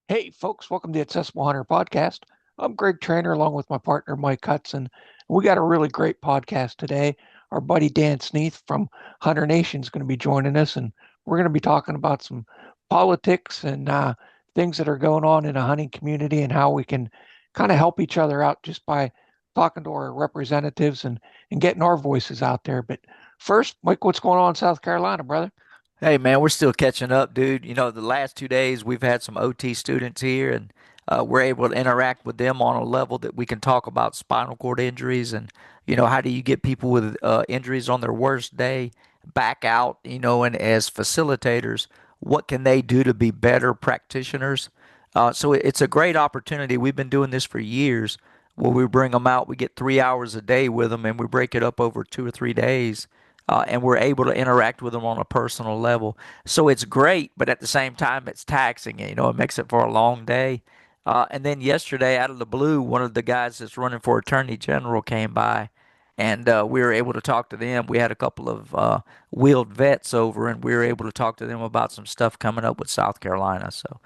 Hey, folks, welcome to the Accessible Hunter Podcast. I'm Greg Trainer along with my partner, Mike Hudson. We got a really great podcast today. Our buddy Dan Sneath from Hunter Nation is going to be joining us, and we're going to be talking about some politics and things that are going on in a hunting community and how we can kind of help each other out just by talking to our representatives and getting our voices out there. But first, Mike, what's going on in South Carolina, brother? Hey man, we're still catching up, dude. The last 2 days we've had some OT students here, and we're able to interact with them on a level that we can talk about spinal cord injuries and how do you get people with injuries on their worst day back out, and as facilitators, what can they do to be better practitioners? So it's a great opportunity. We've been doing this for years. Where we bring them out, we get 3 hours a day with them, and we break it up over 2 or 3 days, and we're able to interact with them on a personal level. So it's great, but at the same time, it's taxing. It makes it for a long day. And then yesterday, out of the blue, one of the guys that's running for attorney general came by, and we were able to talk to them. We had a couple of wheeled vets over, and we were able to talk to them about some stuff coming up with South Carolina. So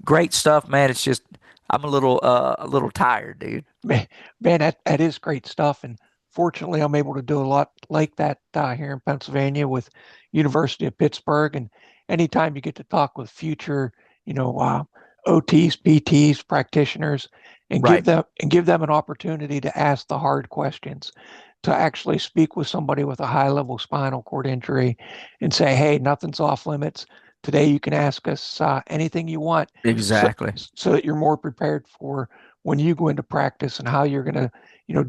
great stuff, man. It's just I'm a little tired, dude. Man, man, that is great stuff. And fortunately, I'm able to do a lot like that here in Pennsylvania with University of Pittsburgh. And anytime you get to talk with future, you know, uh, OTs, PTs, practitioners, and Right. give them an opportunity to ask the hard questions, to actually speak with somebody with a high level spinal cord injury, and say, "Hey, nothing's off limits. Today, you can ask us anything you want," so Exactly. so that you're more prepared for when you go into practice and how you're going to,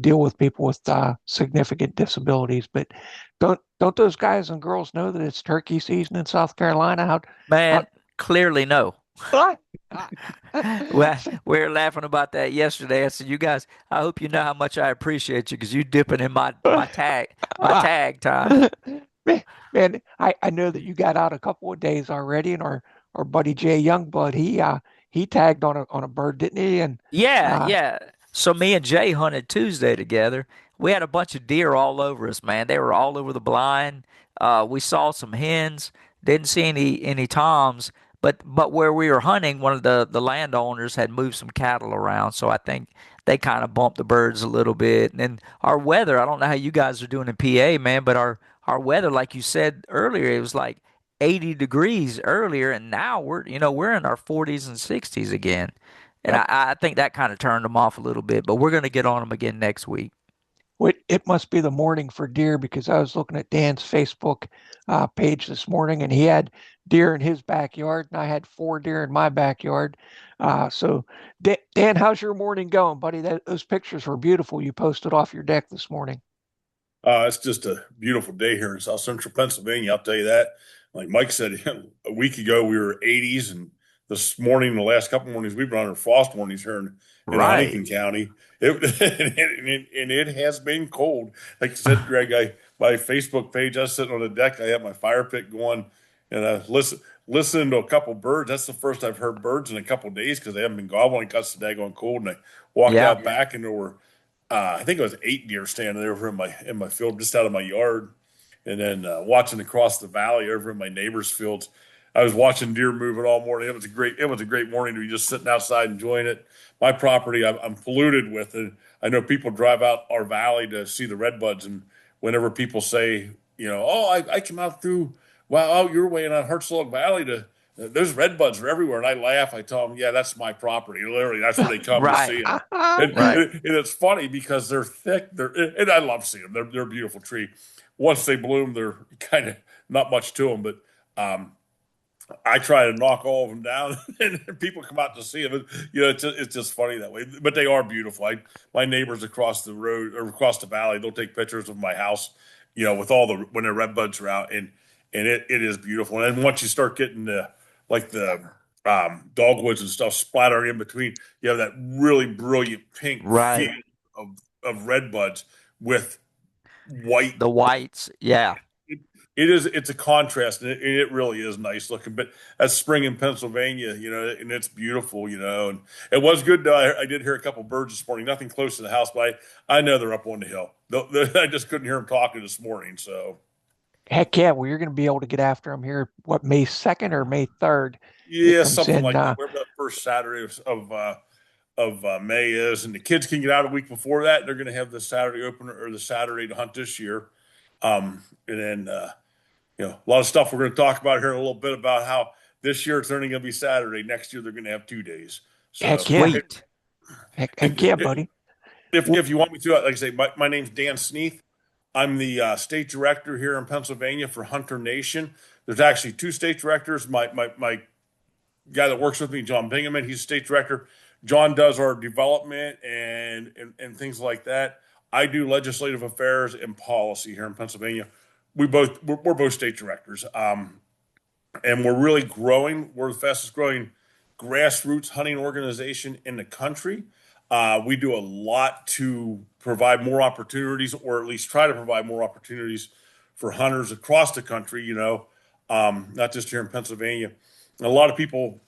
deal with people with significant disabilities. But don't those guys and girls know that it's turkey season in South Carolina? How Man, clearly no. ah, Well, we were laughing about that yesterday. I said, "You guys, I hope you know how much I appreciate you because you dipping in my tag time." man, man, I know that you got out a couple of days already, and our buddy Jay Youngblood, he tagged on a bird, didn't he? And Yeah, uh, yeah. So me and Jay hunted Tuesday together. We had a bunch of deer all over us, man. They were all over the blind. We saw some hens. Didn't see any toms, but where we were hunting, one of the landowners had moved some cattle around, so I think they kind of bumped the birds a little bit. And then our weather, I don't know how you guys are doing in PA, man, but our weather, like you said earlier, it was like 80 degrees earlier, and now we're in our 40s and 60s again. And yep. I think that kind of turned them off a little bit, but we're going to get on them again next week. It must be the morning for deer because I was looking at Dan's Facebook page this morning and he had deer in his backyard and I had four deer in my backyard. So, Dan, how's your morning going, buddy? Those pictures were beautiful you posted off your deck this morning. It's just a beautiful day here in South Central Pennsylvania. I'll tell you that. Like Mike said, a week ago we were 80s, and this morning, the last couple mornings, we've been under frost warnings here in Right. Huntington County. And it has been cold. Like I said, Greg, my Facebook page, I was sitting on the deck. I had my fire pit going, and I listening to a couple birds. That's the first I've heard birds in a couple days because they haven't been gobbling. It got so daggone cold, and I walked Yeah. out back, and there were I think it was 8 deer standing there over in my field, just out of my yard, and then watching across the valley over in my neighbor's fields. I was watching deer moving all morning. It was a great morning to be just sitting outside enjoying it. My property, I'm polluted with it. I know people drive out our valley to see the redbuds, and whenever people say, oh, I came out through, wow, out your way in on Hertzlog Valley to there's red buds are everywhere, and I laugh. I tell them, "Yeah, that's my property. Literally, that's where they come to Right. see them." And, Right. and, and it's funny because they're thick. And I love seeing them. They're a beautiful tree. Once they bloom, they're kind of not much to them, but um, I try to knock all of them down, and people come out to see them. It's just funny that way. But they are beautiful. My neighbors across the road or across the valley, they'll take pictures of my house, with all the when the red buds are out, and it is beautiful. And then once you start getting the dogwoods and stuff splattering in between, you have that really brilliant pink Right. field of red buds with white. The whites. Yeah. It's a contrast, and it really is nice looking. But that's spring in Pennsylvania, and it's beautiful, and it was good. I did hear a couple birds this morning, nothing close to the house, but I know they're up on the hill. I just couldn't hear them talking this morning. So Heck yeah, well, you're going to be able to get after them here, what, May 2nd or May 3rd? It Yeah, comes something in. like that. Whatever that first Saturday of May is, and the kids can get out a week before that. They're going to have the Saturday opener or the Saturday to hunt this year. And then a lot of stuff we're going to talk about here in a little bit about how this year it's only going to be Saturday. Next year they're going to have 2 days. So Heck yeah, Sweet. heck yeah, buddy. Well, if you want me to, like I say, my name's Dan Sneath. I'm the state director here in Pennsylvania for Hunter Nation. There's actually two state directors. My guy that works with me, John Bingaman, he's state director. John does our development and things like that. I do legislative affairs and policy here in Pennsylvania. We're both state directors, and we're really growing. We're the fastest growing grassroots hunting organization in the country. We do a lot to provide more opportunities, or at least try to provide more opportunities for hunters across the country. Not just here in Pennsylvania. A lot of people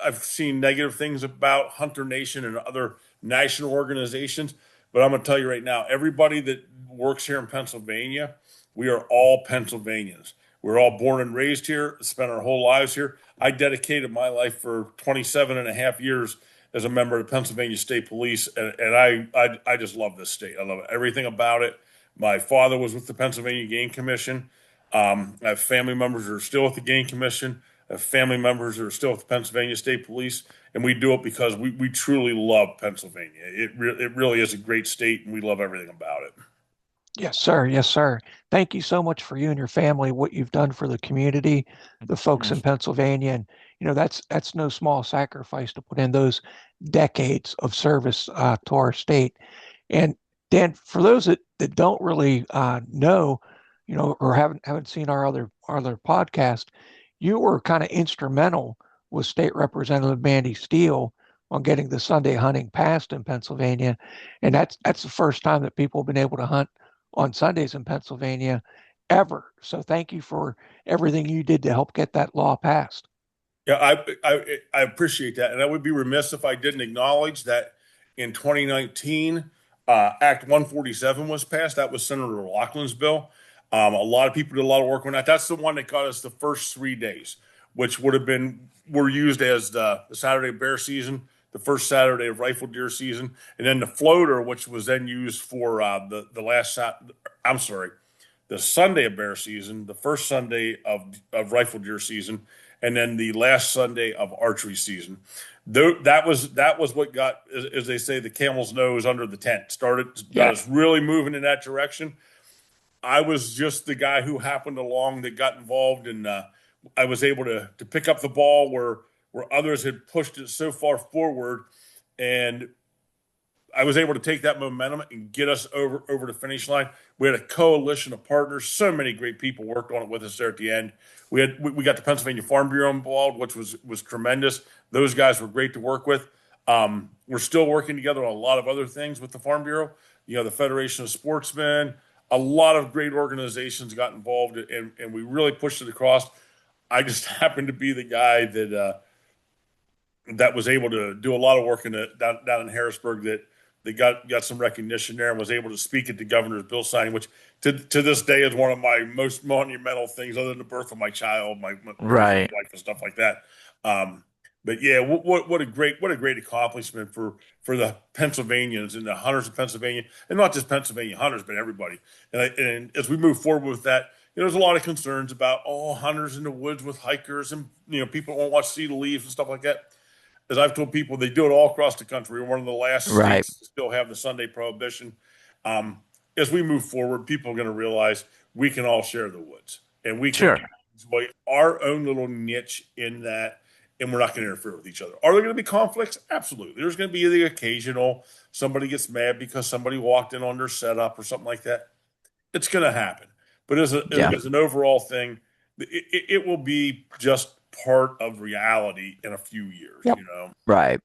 I've seen negative things about Hunter Nation and other national organizations, but I'm going to tell you right now, everybody that works here in Pennsylvania, we are all Pennsylvanians. We're all born and raised here, spent our whole lives here. I dedicated my life for 27 and a half years as a member of the Pennsylvania State Police, and I just love this state. I love everything about it. My father was with the Pennsylvania Game Commission. I have family members who are still with the Game Commission. I have family members who are still with the Pennsylvania State Police, and we do it because we truly love Pennsylvania. It really is a great state, and we love everything about it. yes, sir. Yes, sir. Thank you so much for you and your family, what you've done for the community, the folks in Pennsylvania. And, that's no small sacrifice to put in those decades of service to our state. And Dan, for those that don't really know, or haven't seen our other podcast, you were kind of instrumental with State Representative Mandy Steele on getting the Sunday hunting passed in Pennsylvania, and that's the first time that people have been able to hunt on Sundays in Pennsylvania ever. So thank you for everything you did to help get that law passed. Yeah, I appreciate that, and I would be remiss if I didn't acknowledge that in 2019, Act 147 was passed. That was Senator Laughlin's bill. A lot of people did a lot of work on that. That's the one that got us the first 3 days, which would have been were used as the Saturday of bear season, the first Saturday of rifle deer season, and then the floater, which was then used for the last. I'm sorry, the Sunday of bear season, the first Sunday of rifle deer season, and then the last Sunday of archery season. That was what got, as they say, the camel's nose under the tent. Got Yeah. us really moving in that direction. I was just the guy who happened along that got involved, and I was able to pick up the ball where others had pushed it so far forward, and I was able to take that momentum and get us over the finish line. We had a coalition of partners. So many great people worked on it with us there at the end. We got the Pennsylvania Farm Bureau involved, which was tremendous. Those guys were great to work with. We're still working together on a lot of other things with the Farm Bureau. The Federation of Sportsmen. A lot of great organizations got involved, and we really pushed it across. I just happened to be the guy that was able to do a lot of work down in Harrisburg that got some recognition there and was able to speak at the governor's bill signing, which to this day is one of my most monumental things, other than the birth of my child, my birth of Right. my wife, and stuff like that. Um, but yeah, what a great accomplishment for the Pennsylvanians and the hunters of Pennsylvania, and not just Pennsylvania hunters, but everybody. And as we move forward with that, there's a lot of concerns about hunters in the woods with hikers, and people won't want to see the leaves and stuff like that. As I've told people, they do it all across the country. We're one of the last Right. states to still have the Sunday prohibition. Um, as we move forward, people are going to realize we can all share the woods, and we can Sure. enjoy our own little niche in that, and we're not going to interfere with each other. Are there going to be conflicts? Absolutely. There's going to be the occasional somebody gets mad because somebody walked in on their setup or something like that. It's going to happen. But Yeah. as an overall thing, it will be just part of reality in a few years, Yep. Right.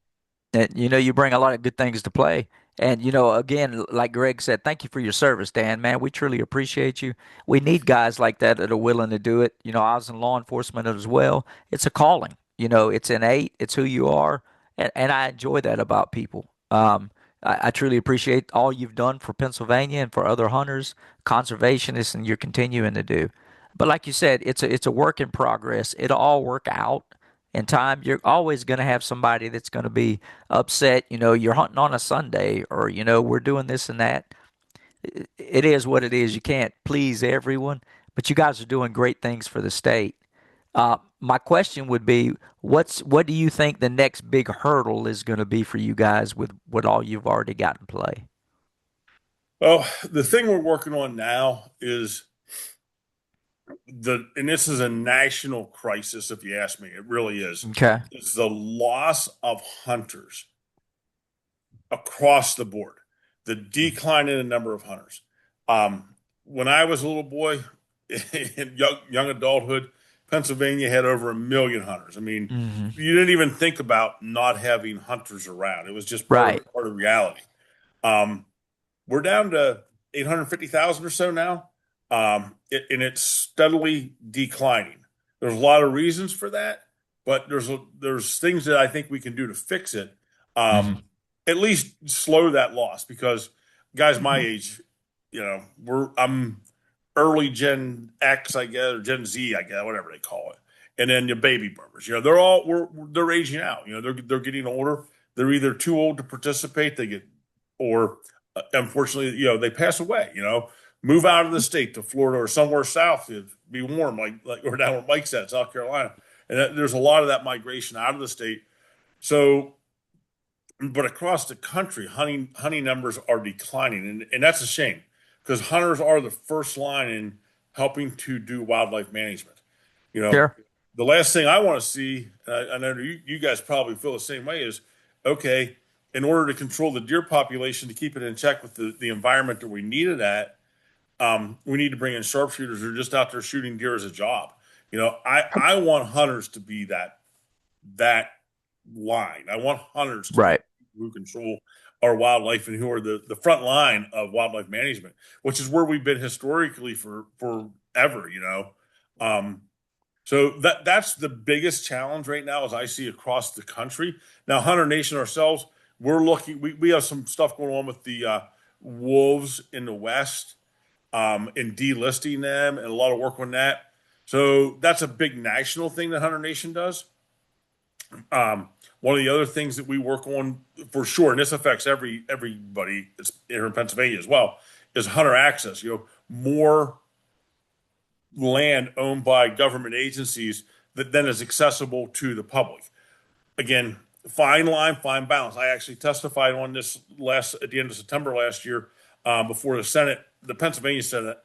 And you bring a lot of good things to play. And again, like Greg said, thank you for your service, Dan. Man, we truly appreciate you. We need guys like that are willing to do it. I was in law enforcement as well. It's a calling. It's innate. It's who you are, and I enjoy that about people. I truly appreciate all you've done for Pennsylvania and for other hunters, conservationists, and you're continuing to do. But like you said, it's a work in progress. It'll all work out. in time, you're always going to have somebody that's going to be upset. You're hunting on a Sunday, or we're doing this and that. It is what it is. You can't please everyone, but you guys are doing great things for the state. My question would be, what do you think the next big hurdle is going to be for you guys with what all you've already got in play? Well, the thing we're working on now is and this is a national crisis, if you ask me. It really is. Okay. It's the loss of hunters across the board, the decline in the number of hunters. When I was a little boy in young adulthood, Pennsylvania had over 1 million hunters. I mean, Hmm. you didn't even think about not having hunters around. It was just Right. part of reality. Um, we're down to 850,000 or so now, and it's steadily declining. There's a lot of reasons for that, but there's things that I think we can do to fix it. Hmm. Um, at least slow that loss because guys my Mhm. age, I'm early Gen X, I guess, or Gen Z, I guess, whatever they call it, and then the baby boomers. They're aging out. They're getting older. They're either too old to participate. Or unfortunately, they pass away. Move out of the state to Florida or somewhere south to be warm, like or down where Mike's at, South Carolina. And there's a lot of that migration out of the state. So, but across the country, hunting numbers are declining, and that's a shame because hunters are the first line in helping to do wildlife management. You know, Sure. the last thing I want to see, and I know you guys probably feel the same way, is okay, in order to control the deer population to keep it in check with the environment that we need it at, we need to bring in sharpshooters who are just out there shooting deer as a job. I want hunters to be that line. I want hunters to be Right. who control our wildlife and who are the front line of wildlife management, which is where we've been historically for forever. Um, so that's the biggest challenge right now, as I see across the country. Now, Hunter Nation ourselves, we're looking. We have some stuff going on with the wolves in the West, and delisting them, and a lot of work on that. So that's a big national thing that Hunter Nation does. One of the other things that we work on for sure, and this affects everybody here in Pennsylvania as well, is hunter access. More land owned by government agencies that then is accessible to the public. Again, fine line, fine balance. I actually testified on this last at the end of September last year, before the Pennsylvania Senate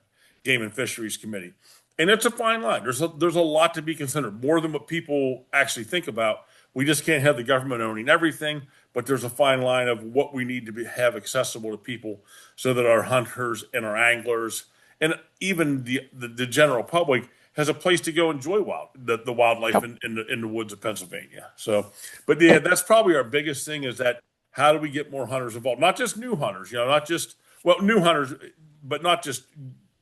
Game and Fisheries Committee, and it's a fine line. There's a lot to be considered, more than what people actually think about. We just can't have the government owning everything, but there's a fine line of what we need to have accessible to people, so that our hunters and our anglers and even the general public has a place to go enjoy the wildlife Yep. in the woods of Pennsylvania. So, but yeah, And that's probably our biggest thing, is that how do we get more hunters involved? Not just new hunters, not just, well, new hunters, but not just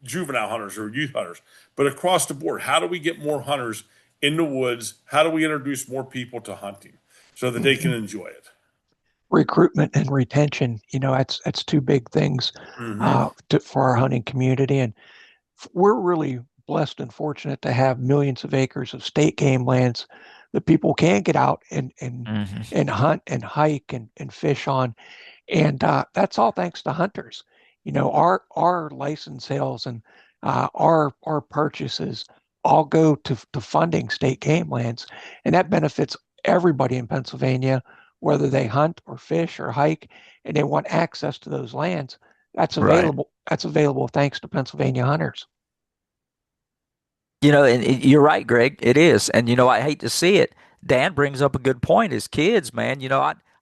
juvenile hunters or youth hunters, but across the board. How do we get more hunters in the woods? How do we introduce more people to hunting so that they can mhm. enjoy it? Recruitment and retention, that's two big things Hmm. for our hunting community. And we're really blessed and fortunate to have millions of acres of state game lands that people can get out Hmm. and hunt and hike and fish on. And that's all thanks to hunters. Our license sales and our purchases all go to funding state game lands, and that benefits everybody in Pennsylvania, whether they hunt or fish or hike, and they want access to those lands. That's Right. available. That's available thanks to Pennsylvania hunters. And you're right, Greg. It is. And I hate to see it. Dan brings up a good point. As kids, man,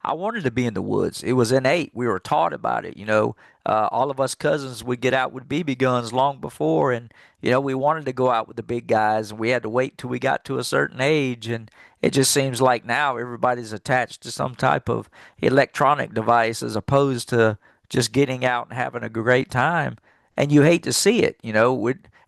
I wanted to be in the woods. It was innate. We were taught about it. All of us cousins would get out with BB guns long before, and we wanted to go out with the big guys, and we had to wait till we got to a certain age. And it just seems like now everybody's attached to some type of electronic device as opposed to just getting out and having a great time. And you hate to see it.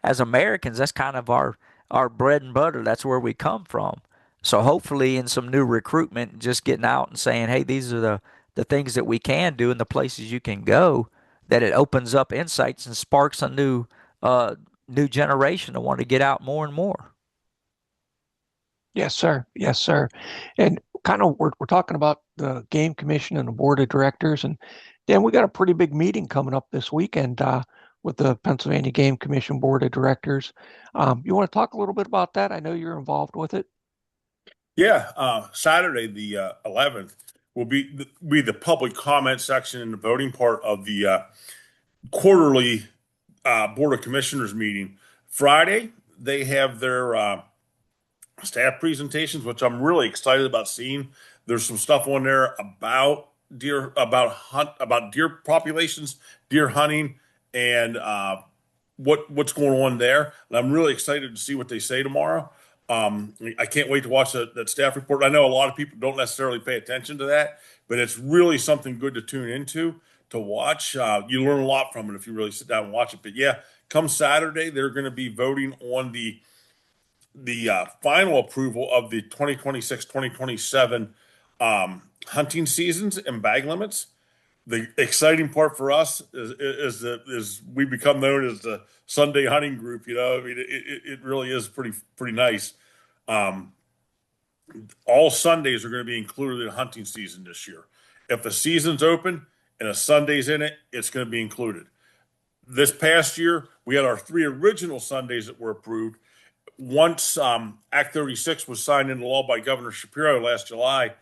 As Americans, that's kind of our bread and butter. That's where we come from. So hopefully, in some new recruitment, just getting out and saying, "Hey, these are the things that we can do and the places you can go," that it opens up insights and sparks a uh new generation to want to get out more and more. Yes, sir. Yes, sir. And kind of we're talking about the game commission and the board of directors, and then we got a pretty big meeting coming up this weekend with the Pennsylvania Game Commission board of directors. You want to talk a little bit about that? I know you're involved with it. Yeah, Saturday the 11th will be the public comment section and the voting part of the quarterly Board of Commissioners meeting. Friday, they have their staff presentations, which I'm really excited about seeing. There's some stuff on there about about deer populations, deer hunting, and what's going on there. And I'm really excited to see what they say tomorrow. I can't wait to watch that staff report. I know a lot of people don't necessarily pay attention to that, but it's really something good to tune into to watch. You learn a lot from it if you really sit down and watch it. But yeah, come Saturday, they're going to be voting on the final approval of the 2026-2027 hunting seasons and bag limits. The exciting part for us is we become known as the Sunday hunting group. You know, I mean, it really is pretty nice. Um, all Sundays are going to be included in hunting season this year. If the season's open and a Sunday's in it, it's going to be included. This past year, we had our three original Sundays that were approved. Once Act 36 was signed into law by Governor Shapiro last July,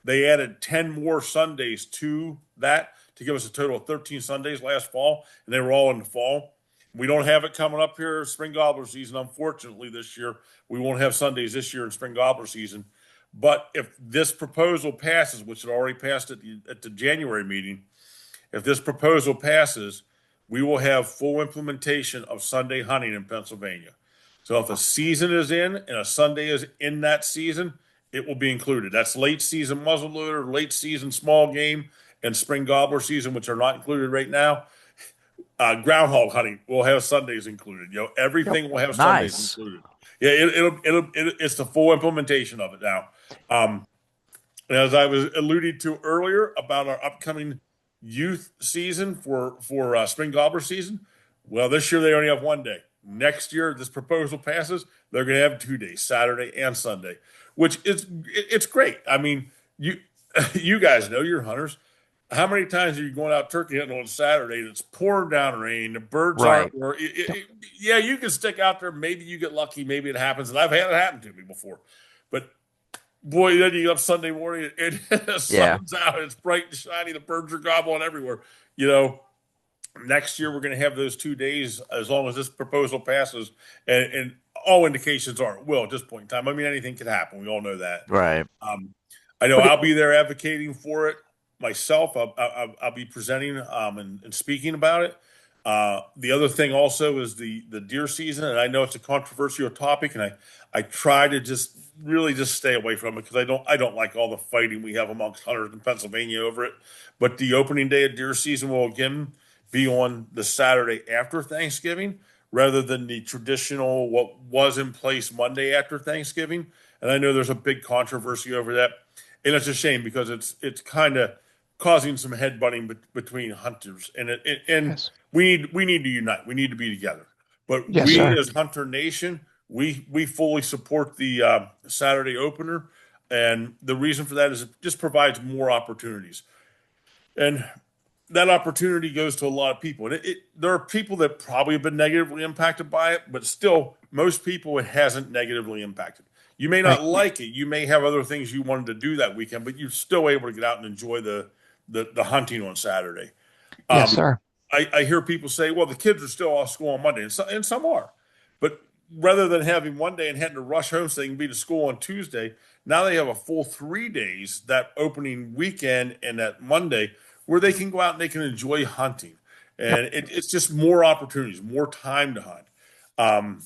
they added 10 more Sundays to that to give us a total of 13 Sundays last fall, and they were all in the fall. We don't have it coming up here, spring gobbler season. Unfortunately, this year, we won't have Sundays this year in spring gobbler season. But if this proposal passes, which it already passed at the January meeting, if this proposal passes, we will have full implementation of Sunday hunting in Pennsylvania. So if a season is in and a Sunday is in that season, it will be included. That's late season muzzleloader, late season small game, and spring gobbler season, which are not included right now. Groundhog hunting will have Sundays included. You know, Yep. everything will have Sundays Nice. included. Yeah, it's the full implementation of it now. Um, as I was alluding to earlier about our upcoming youth season for spring gobbler season, well, this year they only have one day. Next year, this proposal passes, they're going to have 2 days, Saturday and Sunday, which is it's great. I mean, you you guys know you're hunters. How many times are you going out turkey hunting on Saturday and it's pouring down rain, the birds Right. aren't where yeah, you can stick out there, maybe you get lucky, maybe it happens, and I've had it happen to me before. But boy, then you get up Sunday morning and the Yeah. sun's out, it's bright and shiny, the birds are gobbling everywhere. You know, next year we're going to have those 2 days as long as this proposal passes, and all indications are it will at this point in time. I mean, anything could happen. We all know that. Right. Um, I know But it, I'll be there advocating for it myself. I'll be presenting and speaking about it. The other thing also is the deer season, and I know it's a controversial topic, and I try to just really just stay away from it because I don't like all the fighting we have amongst hunters in Pennsylvania over it. But the opening day of deer season will again be on the Saturday after Thanksgiving rather than the traditional what was in place Monday after Thanksgiving. And I know there's a big controversy over that, and it's a shame because it's kind of causing some headbutting between hunters, and yes, we need to unite. We need to be together. But yes, we sir. as Hunter Nation, we fully support the Saturday opener, and the reason for that is it just provides more opportunities. And that opportunity goes to a lot of people. And there are people that probably have been negatively impacted by it, but still, most people it hasn't negatively impacted. You may Right. not like it. You may have other things you wanted to do that weekend, but you're still able to get out and enjoy the hunting on Saturday. Yes, Um, sir. I hear people say, well, the kids are still off school on Monday, and some are. But rather than having one day and having to rush home so they can be to school on Tuesday, now they have a full 3 days that opening weekend and that Monday where they can go out and they can enjoy hunting. Yep. And it's just more opportunities, more time to hunt. Um,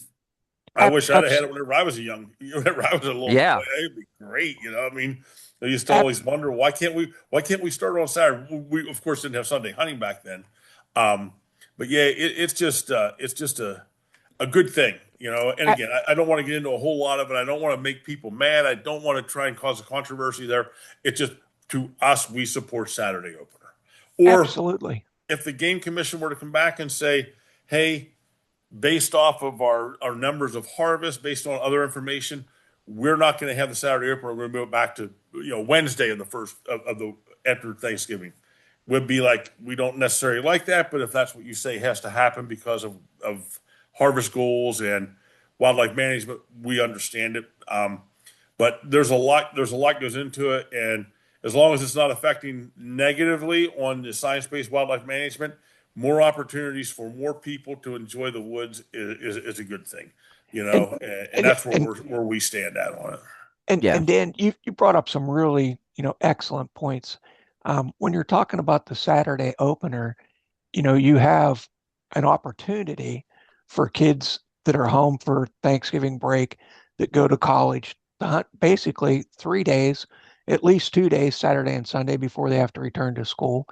I Ab- wish I'd have had abs- it whenever I was whenever I was a little boy. Yeah. It'd be great, you know. I mean, I used to ab- always wonder why can't we start on Saturday? We of course didn't have Sunday hunting back then, um, but yeah, it's just a good thing, you know. And ab- again, I don't want to get into a whole lot of it. I don't want to make people mad. I don't want to try and cause a controversy there. It's just to us, we support Saturday opener. Or Absolutely. if the game commission were to come back and say, hey, based off of our numbers of harvest, based on other information, we're not going to have the Saturday opener. We're going to move it back to Wednesday of the first of the after Thanksgiving. Would be like we don't necessarily like that, but if that's what you say has to happen because of harvest goals and wildlife management, we understand it. But there's a lot goes into it, and as long as it's not affecting negatively on the science-based wildlife management, more opportunities for more people to enjoy the woods is a good thing, And and and that's where and we stand at on it. Yeah. and Dan, you brought up some really, excellent points. When you're talking about the Saturday opener, you have an opportunity for kids that are home for Thanksgiving break that go to college to hunt basically 3 days, at least 2 days, Saturday and Sunday before they have to return to school.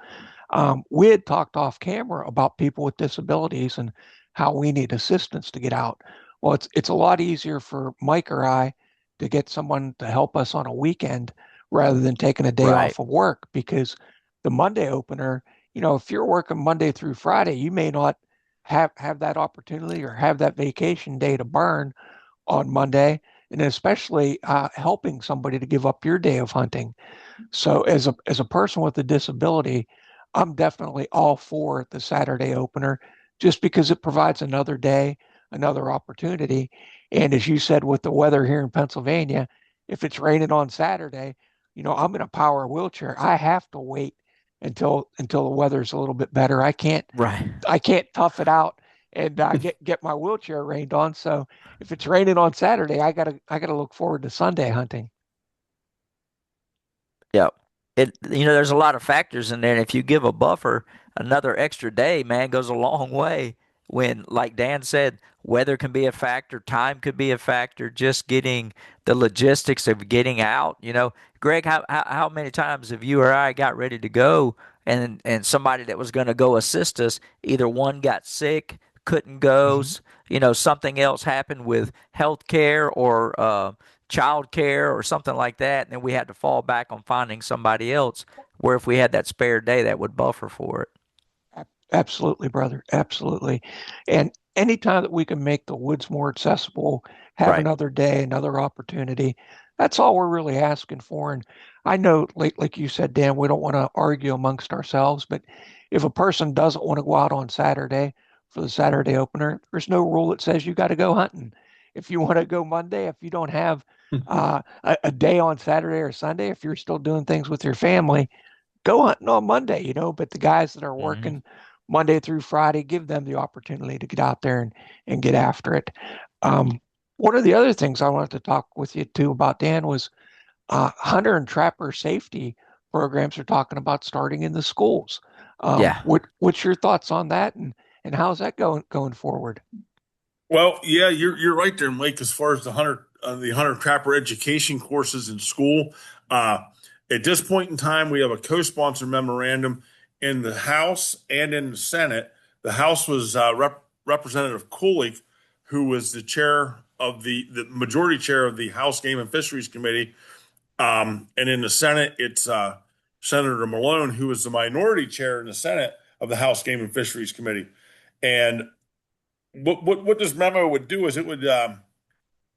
We had talked off camera about people with disabilities and how we need assistance to get out. Well, it's a lot easier for Mike or I to get someone to help us on a weekend rather than taking a day Right. off of work because the Monday opener, if you're working Monday through Friday, you may not have that opportunity or have that vacation day to burn on Monday, and especially helping somebody to give up your day of hunting. So as a person with a disability, I'm definitely all for the Saturday opener just because it provides another day, another opportunity. And as you said with the weather here in Pennsylvania, if it's raining on Saturday, I'm in a power wheelchair. I have to wait until the weather's a little bit better. I can't Right. I can't tough it out and get my wheelchair rained on. So if it's raining on Saturday, I gotta look forward to Sunday hunting. Yeah. There's a lot of factors in there. And if you give a buffer another extra day, man, goes a long way. When, like Dan said, weather can be a factor, time could be a factor, just getting the logistics of getting out. Greg, how many times have you or I got ready to go and somebody that was going to go assist us, either one got sick, couldn't go, Mhm. something else happened with health care or child care or something like that, and then we had to fall back on finding somebody else. Where if we had that spare day, that would buffer for it. Absolutely, brother. Absolutely. And anytime that we can make the woods more accessible, have Right. another day, another opportunity, that's all we're really asking for. And I know, like you said, Dan, we don't want to argue amongst ourselves, but if a person doesn't want to go out on Saturday for the Saturday opener, there's no rule that says you got to go hunting. If you want to go Monday, if you don't have a day on Saturday or Sunday, if you're still doing things with your family, go hunting on Monday, but the guys that are Hmm. working Monday through Friday, give them the opportunity to get out there and get after it. Um, One of the other things I wanted to talk with you too about, Dan, was hunter and trapper safety programs are talking about starting in the schools. Yeah. What's your thoughts on that, and how's that going forward? Well, yeah, you're right there, Mike. As far as the hunter trapper education courses in school, uh, at this point in time, we have a co-sponsor memorandum in the House and in the Senate. The House was Representative Kulik, who was the chair of the majority chair of the House Game and Fisheries Committee, and in the Senate, it's Senator Malone, who was the minority chair in the Senate of the House Game and Fisheries Committee, and what this memo would do is it would,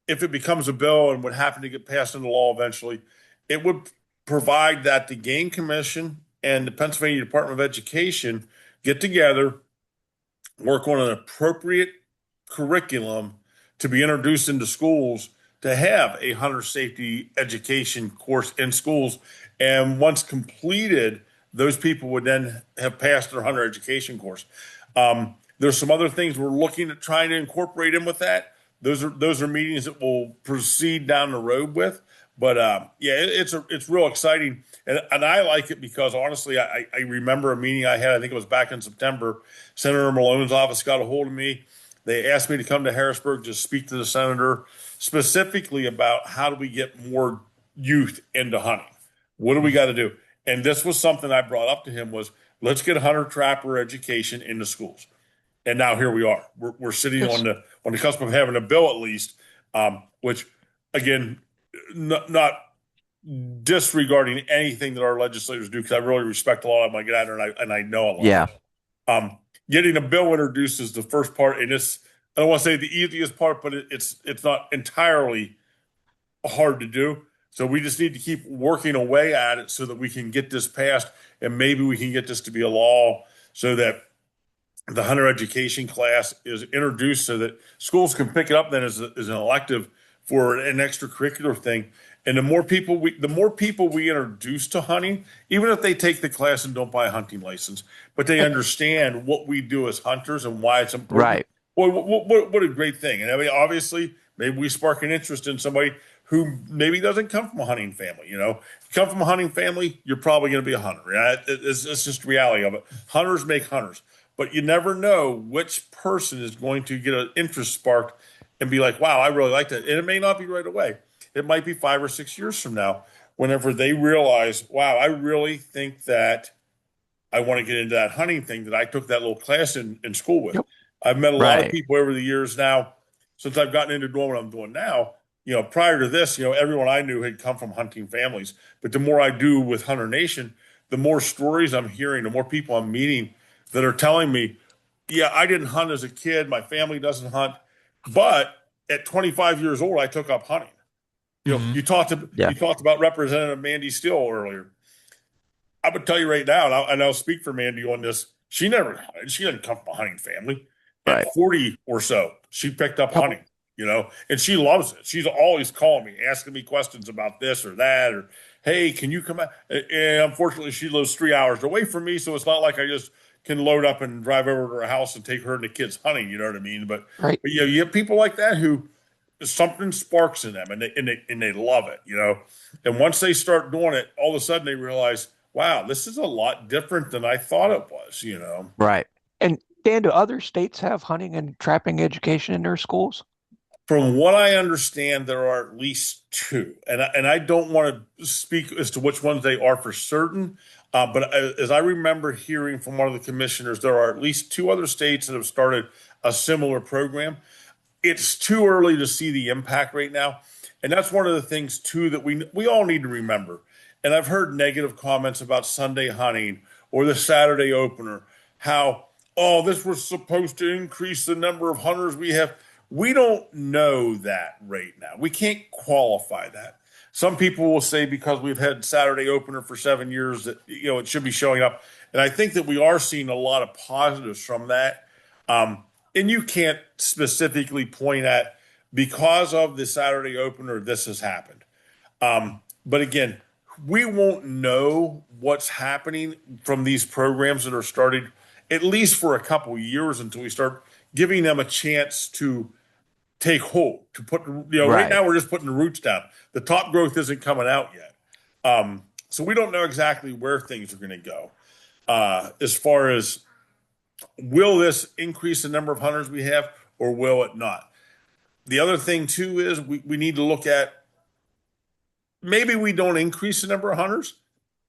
if it becomes a bill and would happen to get passed into law eventually, it would provide that the Game Commission and the Pennsylvania Department of Education get together, work on an appropriate curriculum to be introduced into schools to have a hunter safety education course in schools. And once completed, those people would then have passed their hunter education course. There's some other things we're looking at trying to incorporate in with that. Those are meetings that we'll proceed down the road with. But yeah, it's real exciting, and I like it because honestly, I remember a meeting I had. I think it was back in September. Senator Malone's office got a hold of me. They asked me to come to Harrisburg to speak to the senator specifically about how do we get more youth into hunting. What do we got to do? And this was something I brought up to him was let's get hunter trapper education into schools. And now here we are. We're sitting on Yes, the cusp of having a bill at least, which again, not disregarding anything that our legislators do because I really respect a lot of them. I get out there and I know a lot. Yeah. Getting a bill introduced is the first part, and it's I don't want to say the easiest part, but it's not entirely hard to do. So we just need to keep working away at it so that we can get this passed, and maybe we can get this to be a law so that the hunter education class is introduced so that schools can pick it up then as an elective for an extracurricular thing. And the more people we introduce to hunting, even if they take the class and don't buy a hunting license, but they understand what we do as hunters and why it's important. Right. Boy, what a great thing. And I mean, obviously, maybe we spark an interest in somebody who maybe doesn't come from a hunting family. If you come from a hunting family, you're probably going to be a hunter. Right? It's just the reality of it. Hunters make hunters. But you never know which person is going to get an interest sparked and be like, wow, I really like that. And it may not be right away. It might be 5 or 6 years from now, whenever they realize, wow, I really think that I want to get into that hunting thing that I took that little class in school with. Yep. I've met a lot of Right. people over the years now, since I've gotten into doing what I'm doing now. Prior to this, everyone I knew had come from hunting families. But the more I do with Hunter Nation, the more stories I'm hearing, the more people I'm meeting that are telling me, yeah, I didn't hunt as a kid. My family doesn't hunt. But at 25 years old, I took up hunting. Hmm. You Yeah. talked about Representative Mandy Steele earlier. I would tell you right now, and I'll speak for Mandy on this. She never hunted. She didn't come from a hunting family. At Right. 40 or so, she picked up Yep. hunting, and she loves it. She's always calling me, asking me questions about this or that, or hey, can you come out? And unfortunately, she lives 3 hours away from me, so it's not like I just can load up and drive over to her house and take her and the kids hunting. You know what I mean? Right. But you have people like that who something sparks in them, and they love it. And once they start doing it, all of a sudden they realize, wow, this is a lot different than I thought it was. Right. And Dan, do other states have hunting and trapping education in their schools? From what I understand, there are at least two, and I don't want to speak as to which ones they are for certain. But as I remember hearing from one of the commissioners, there are at least two other states that have started a similar program. It's too early to see the impact right now, and that's one of the things too that we all need to remember. And I've heard negative comments about Sunday hunting or the Saturday opener, how, oh, this was supposed to increase the number of hunters we have. We don't know that right now. We can't qualify that. Some people will say because we've had Saturday opener for 7 years that it should be showing up, and I think that we are seeing a lot of positives from that. And you can't specifically point at because of the Saturday opener this has happened. But again, we won't know what's happening from these programs that are started at least for a couple of years until we start giving them a chance to take hold. To put right Right. now we're just putting the roots down. The top growth isn't coming out yet, so we don't know exactly where things are going to go. As far as will this increase the number of hunters we have, or will it not? The other thing too is we need to look at maybe we don't increase the number of hunters,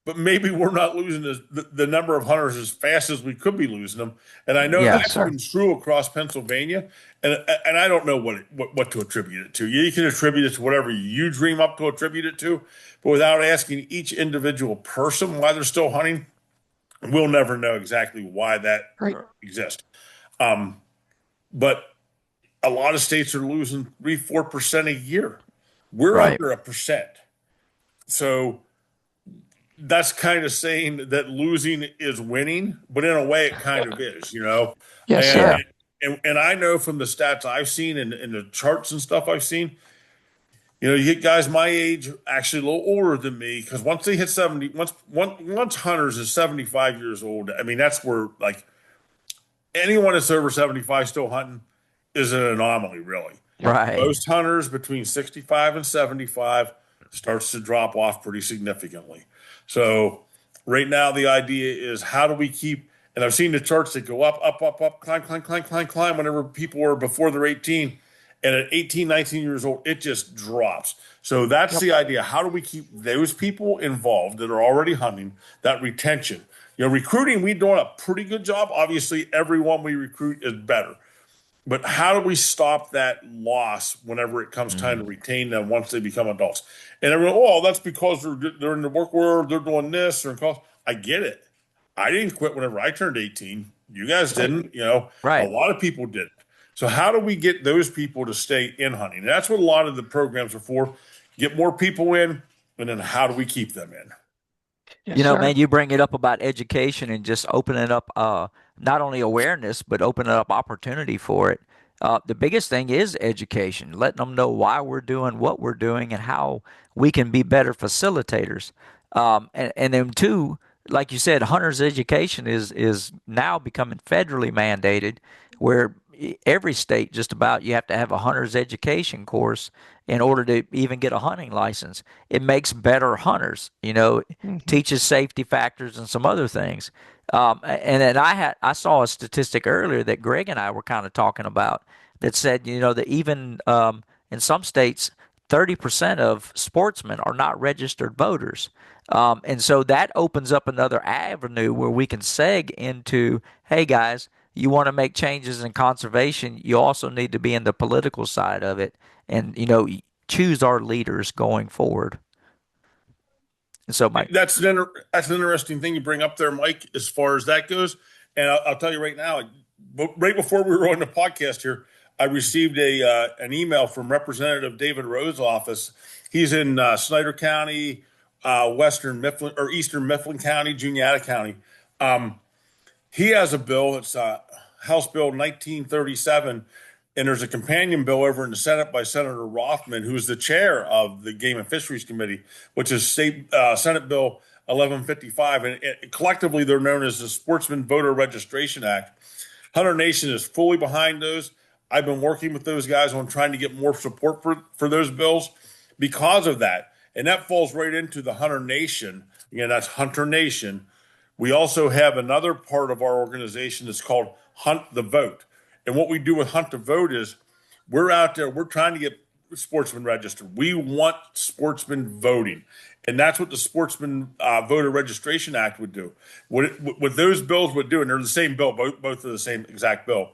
but maybe we're not losing the number of hunters as fast as we could be losing them. And I know Yeah. Yes, that's sir. been true across Pennsylvania, and I don't know what to attribute it to. You can attribute it to whatever you dream up to attribute it to, but without asking each individual person why they're still hunting, we'll never know exactly why that Right. exists. Um, but a lot of states are losing 3-4% a year. We're Right. under 1%. So that's kind of saying that losing is winning, but in a way it kind of is. Yes, And Yeah. sir. and I know from the stats I've seen and the charts and stuff I've seen, you get guys my age, actually a little older than me, because once they hit 70, once hunters is 75 years old, I mean that's where like anyone that's over 75 still hunting is an anomaly, really. Yep. Right. Most hunters between 65 and 75 starts to drop off pretty significantly. So right now the idea is how do we keep, and I've seen the charts that go up, up, up, up, climb, climb, climb, climb, climb whenever people are before they're 18. And at 18, 19 years old, it just drops. So that's Yep. the idea. How do we keep those people involved that are already hunting, that retention? Recruiting, we're doing a pretty good job. Obviously, everyone we recruit is better. But how do we stop that loss whenever it comes time to Mm. retain them once they become adults? And everyone, oh, that's because they're in the work world, they're doing this, or I get it. I didn't quit whenever I turned 18. You guys Right. didn't. A Right. lot of people didn't. So how do we get those people to stay in hunting? And that's what a lot of the programs are for. get more people in, and then how do we keep them in? Yes, You know, sir. man, you bring it up about education and just opening up not only awareness, but opening up opportunity for it. The biggest thing is education, letting them know why we're doing what we're doing and how we can be better facilitators. And then two, like you said, hunters education is now becoming federally mandated, where every state just about you have to have a hunter's education course in order to even get a hunting license. It makes better hunters, you know, Hmm. teaches safety factors and some other things. And then I saw a statistic earlier that Greg and I were kind of talking about that said, you know, that even in some states, 30% of sportsmen are not registered voters. And so that opens up another avenue where we can seg into, hey guys, you want to make changes in conservation, you also need to be in the political side of it and, you know, choose our leaders going forward. And so my, That's an interesting thing you bring up there, Mike, as far as that goes. And I'll tell you right now, right before we were on the podcast here, I received a an email from Representative David Rowe's office. He's in Snyder County, Western Mifflin or Eastern Mifflin County, Juniata County. Um, he has a bill. It's House Bill 1937, and there's a companion bill over in the Senate by Senator Rothman, who is the chair of the Game and Fisheries Committee, which is Senate Bill 1155, and collectively they're known as the Sportsman Voter Registration Act. Hunter Nation is fully behind those. I've been working with those guys on trying to get more support for those bills because of that. And that falls right into the Hunter Nation. Again, that's Hunter Nation. We also have another part of our organization that's called Hunt the Vote. And what we do with Hunt the Vote is we're out there, we're trying to get sportsmen registered. We want sportsmen voting. And that's what the Sportsman Voter Registration Act would do. What those bills would do, and they're the same bill, both are the same exact bill.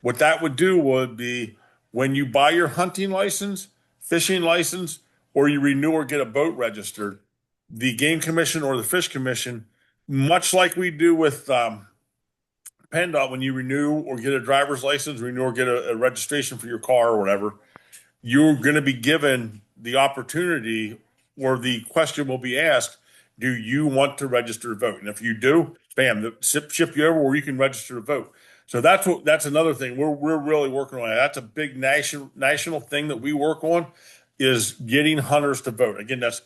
What that would do would be when you buy your hunting license, fishing license, or you renew or get a boat registered, the Game Commission or the Fish Commission, much like we do with PennDOT, when you renew or get a driver's license, renew or get a registration for your car or whatever, you're going to be given the opportunity or the question will be asked, do you want to register to vote? And if you do, bam, ship you over where you can register to vote. So that's another thing we're really working on. That's a big national thing that we work on is getting hunters to vote. Again, that's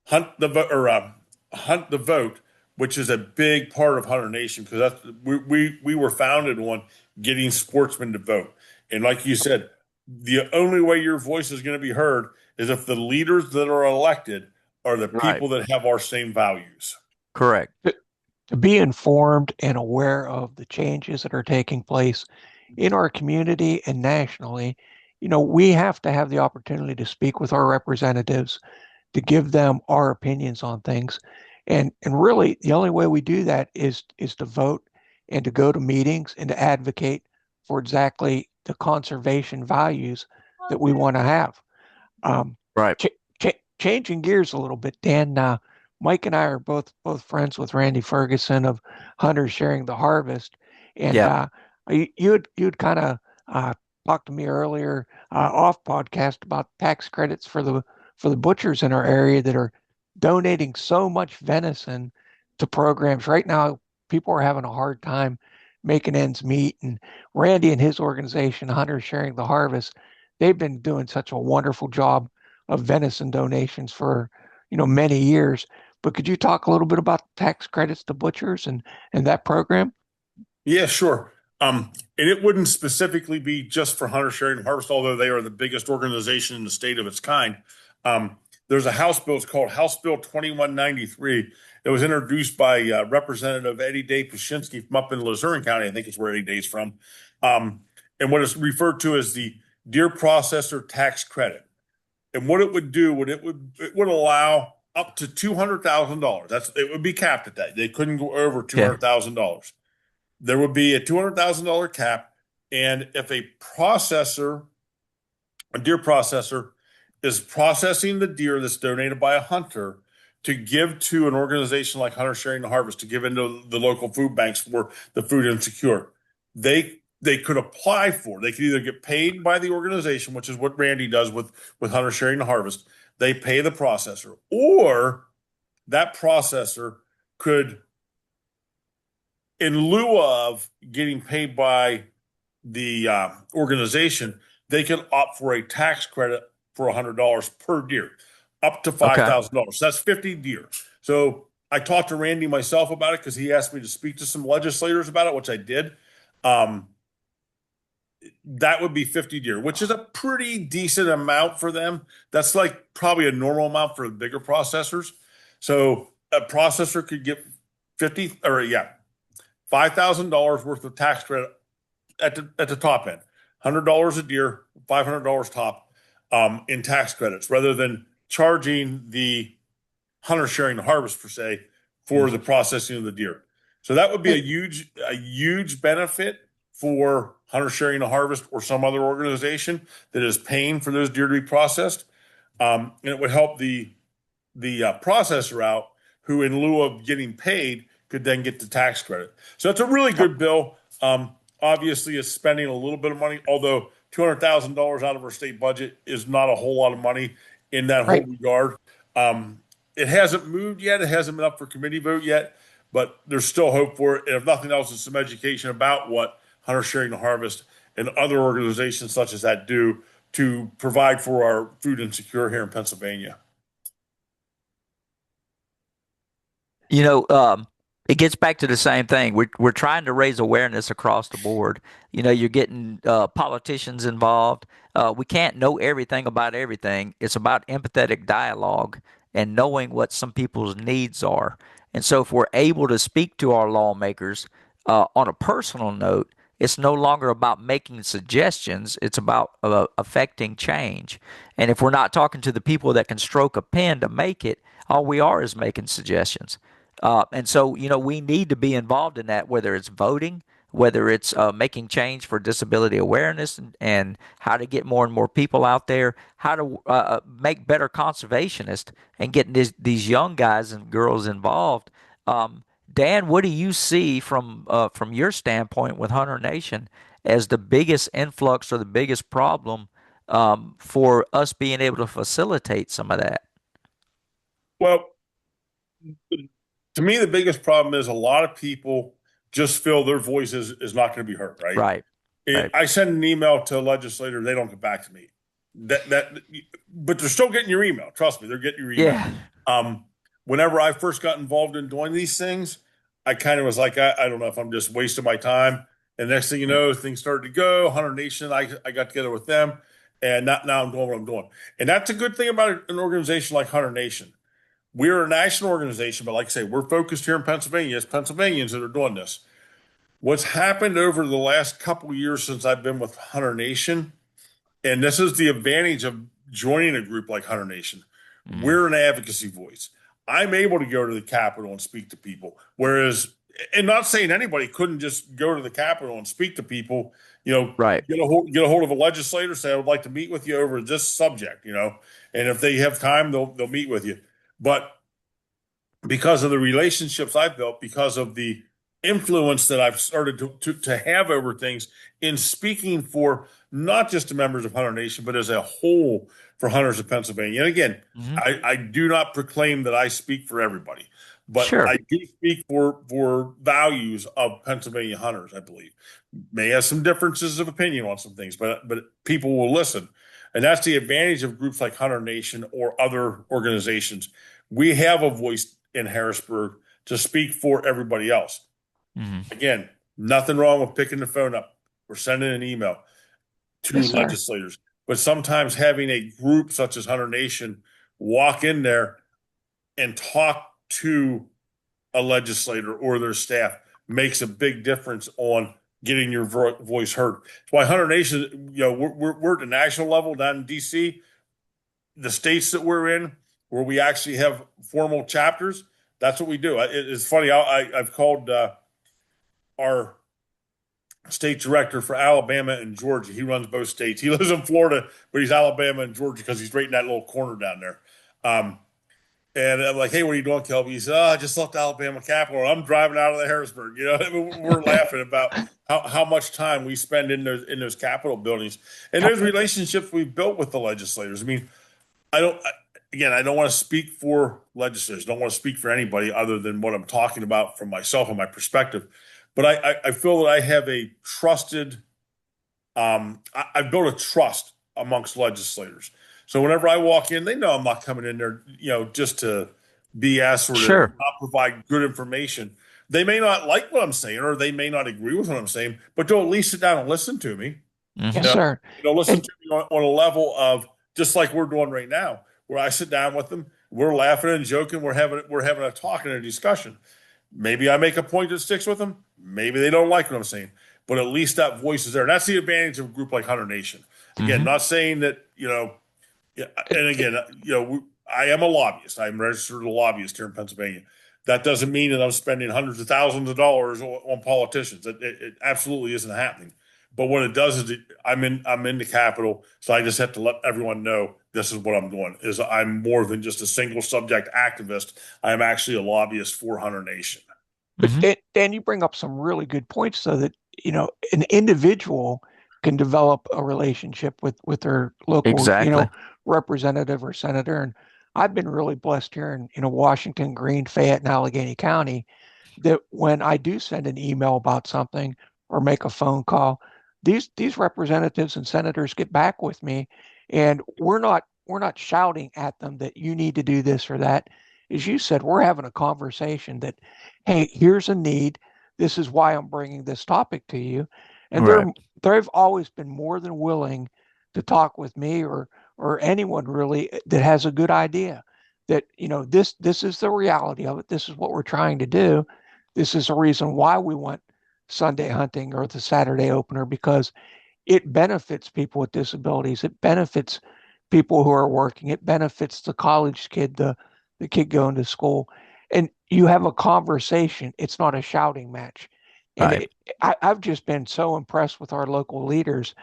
hunt the vote, which is a big part of Hunter Nation because we were founded on getting sportsmen to vote. And like you said, the only way your voice is going to be heard is if the leaders that are elected are the right, people that have our same values. correct. To be informed and aware of the changes that are taking place in our community and nationally, we have to have the opportunity to speak with our representatives, to give them our opinions on things. And really the only way we do that is to vote and to go to meetings and to advocate for exactly the conservation values that we want to have. Um, Right. ch- Changing gears a little bit, Dan. Mike and I are both friends with Randy Ferguson of Hunters Sharing the Harvest, and Yeah. you'd kind of talked to me earlier off podcast about tax credits for the butchers in our area that are donating so much venison to programs. Right now, people are having a hard time making ends meet, and Randy and his organization, Hunters Sharing the Harvest, they've been doing such a wonderful job of venison donations for many years. But could you talk a little bit about tax credits to butchers and that program? Yeah, sure. And it wouldn't specifically be just for Hunter Sharing and Harvest, although they are the biggest organization in the state of its kind. There's a House bill, it's called House Bill 2193. It was introduced by Representative Eddie Day Pashinsky from up in Luzerne County, I think is where Eddie Day's from. And what is referred to as the deer processor tax credit. And what it would do, it would allow up to $200,000. It would be capped at that. They couldn't go over Yeah. $200,000. There would be a $200,000 cap. And if a deer processor, is processing the deer that's donated by a hunter to give to an organization like Hunter Sharing the Harvest, to give into the local food banks for the food insecure, they could apply for. They could either get paid by the organization, which is what Randy does with Hunter Sharing the Harvest. they pay the processor, or that processor could, in lieu of getting paid by the organization, they can opt for a tax credit for $100 per deer, up to Okay. $5,000. That's 50 deer. So I talked to Randy myself about it because he asked me to speak to some legislators about it, which I did. Um, that would be 50 deer, which is a pretty decent amount for them. That's like probably a normal amount for the bigger processors. So a processor could get 50 or yeah, $5,000 worth of tax credit at the top end, $100 a deer, $500 top in tax credits, rather than charging the hunter sharing the harvest per se for the Mhm. processing of the deer. So that would be Hey, a huge benefit for hunter sharing the harvest or some other organization that is paying for those deer to be processed, and it would help the processor out, who in lieu of getting paid could then get the tax credit. So it's a really yep, good bill. Obviously, it's spending a little bit of money, although $200,000 out of our state budget is not a whole lot of money in that whole right. regard. Um, it hasn't moved yet. It hasn't been up for committee vote yet, but there's still hope for it. And if nothing else, it's some education about what Hunter Sharing the Harvest and other organizations such as that do to provide for our food insecure here in Pennsylvania. You know, it gets back to the same thing. We're trying to raise awareness across the board. You know, you're getting politicians involved. We can't know everything about everything. It's about empathetic dialogue and knowing what some people's needs are. And so, if we're able to speak to our lawmakers on a personal note, it's no longer about making suggestions. It's about affecting change. And if we're not talking to the people that can stroke a pen to make it, all we are is making suggestions. And so, you know, we need to be involved in that, whether it's voting, whether it's making change for disability awareness and how to get more and more people out there, how to make better conservationists and getting these young guys and girls involved. Dan, what do you see from your standpoint with Hunter Nation as the biggest influx or the biggest problem for us being able to facilitate some of that? Well, to me, the biggest problem is a lot of people just feel their voice is not going to be heard, right? Right, right. I send an email to a legislator, they don't get back to me. That, but they're still getting your email. Trust me, they're getting your email. Yeah. Um, Whenever I first got involved in doing these things, I kind of was like, I don't know if I'm just wasting my time. And next thing you know, things started to go. Hunter Nation, I got together with them, and now I'm doing what I'm doing. And that's a good thing about an organization like Hunter Nation. We're a national organization, but like I say, we're focused here in Pennsylvania. It's Pennsylvanians that are doing this. What's happened over the last couple of years since I've been with Hunter Nation, and this is the advantage of joining a group like Hunter Nation, Mm, we're an advocacy voice. I'm able to go to the Capitol and speak to people, whereas, and not saying anybody couldn't just go to the Capitol and speak to people, right. get a hold of a legislator, say I would like to meet with you over this subject, and if they have time, they'll meet with you. But because of the relationships I've built, because of the influence that I've started to have over things in speaking for not just the members of Hunter Nation, but as a whole for hunters of Pennsylvania. And again, Hmm. I do not proclaim that I speak for everybody, but Sure. I do speak for values of Pennsylvania hunters, I believe. May have some differences of opinion on some things, but people will listen. And that's the advantage of groups like Hunter Nation or other organizations. We have a voice in Harrisburg to speak for everybody else. Hmm. Again, nothing wrong with picking the phone up or sending an email to Yes, sir. legislators, but sometimes having a group such as Hunter Nation walk in there and talk to a legislator or their staff makes a big difference on getting your voice heard. That's why Hunter Nation, we're at the national level down in DC. The states that we're in, where we actually have formal chapters, that's what we do. It's funny. I've called our state director for Alabama and Georgia. He runs both states. He lives in Florida, but he's Alabama and Georgia because he's right in that little corner down there. Um, and I'm like, hey, what are you doing, Kelby? He said, I just left Alabama Capital. I'm driving out of the Harrisburg. We're laughing about how much time we spend in those Capitol buildings and Yep. those relationships we've built with the legislators. I mean, I don't. again, I don't want to speak for legislators. Don't want to speak for anybody other than what I'm talking about from myself and my perspective. But I feel that I have a trusted, I've built a trust amongst legislators. So whenever I walk in, they know I'm not coming in there, just to BS or to Sure. not provide good information. They may not like what I'm saying, or they may not agree with what I'm saying, but they'll at least sit down and listen to me. Yes, Hmm. know, sir. listen And to me on a level of just like we're doing right now, where I sit down with them, we're laughing and joking, we're having a talk and a discussion. Maybe I make a point that sticks with them. Maybe they don't like what I'm saying, but at least that voice is there. And that's the advantage of a group like Hunter Nation. Again, Hmm. not saying that yeah, it, and it, again, I am a lobbyist. I'm registered as a lobbyist here in Pennsylvania. That doesn't mean that I'm spending hundreds of thousands of dollars on politicians. It absolutely isn't happening. But what it does is I'm in the Capitol, so I just have to let everyone know this is what I'm doing. Is I'm more than just a single subject activist. I am actually a lobbyist for Hunter Nation. but Hmm. Dan, you bring up some really good points so that, an individual can develop a relationship with their local, Exactly. representative or senator. And I've been really blessed here in, Washington, Greene, Fayette, and Allegheny County that when I do send an email about something or make a phone call, these representatives and senators get back with me, and we're not shouting at them that you need to do this or that. As you said, we're having a conversation that, hey, here's a need. This is why I'm bringing this topic to you, and Right. they've always been more than willing to talk with me or anyone really that has a good idea that this is the reality of it. This is what we're trying to do. This is the reason why we want Sunday hunting or the Saturday opener, because it benefits people with disabilities. It benefits people who are working. It benefits the college kid, the kid going to school. And you have a conversation. It's not a shouting match. And Right. I've just been so impressed with our local leaders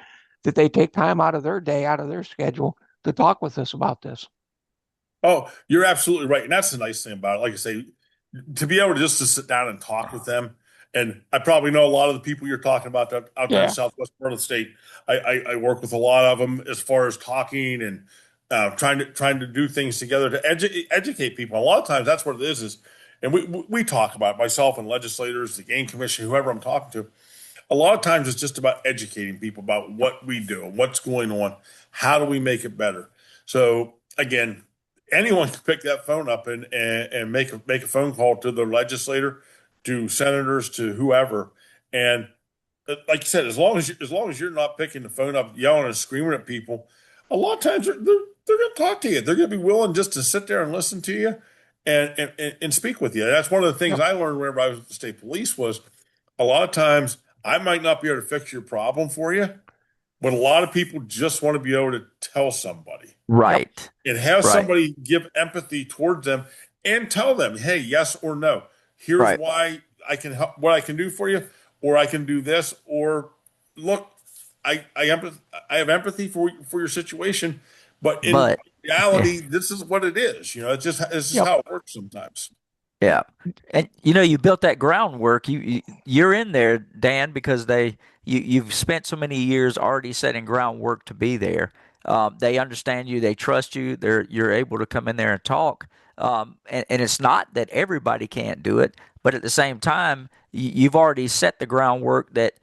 that they take time out of their day, out of their schedule to talk with us about this. Oh, you're absolutely right, and that's the nice thing about it. Like I say, to be able to sit down and talk with them. And I probably know a lot of the people you're talking about out there in the Yeah, southwest part of the state. I work with a lot of them as far as talking and trying to do things together to educate people. A lot of times that's what it is, and we talk about it, myself and legislators, the game commission, whoever I'm talking to. A lot of times it's just about educating people about what we do, what's going on, how do we make it better. So again, anyone can pick that phone up and make a phone call to the legislator, to senators, to whoever. And like you said, as long as you're not picking the phone up, yelling and screaming at people, a lot of times they're going to talk to you. They're going to be willing just to sit there and listen to you and speak with you. That's one of the things yep, I learned whenever I was at the state police was a lot of times I might not be able to fix your problem for you, but a lot of people just want to be able to tell somebody yep, Right. and have Right. somebody give empathy towards them and tell them, hey, yes or no. Here's Right. why I can help, what I can do for you, or I can do this, or look, I have empathy for your situation, but in But yeah. reality, this is what it is. It's just yep. how it works sometimes. Yeah. And you built that groundwork. You're in there, Dan, because you've spent so many years already setting groundwork to be there. They understand you, they trust you. You're able to come in there and talk. And it's not that everybody can't do it, but at the same time, you've already set the groundwork that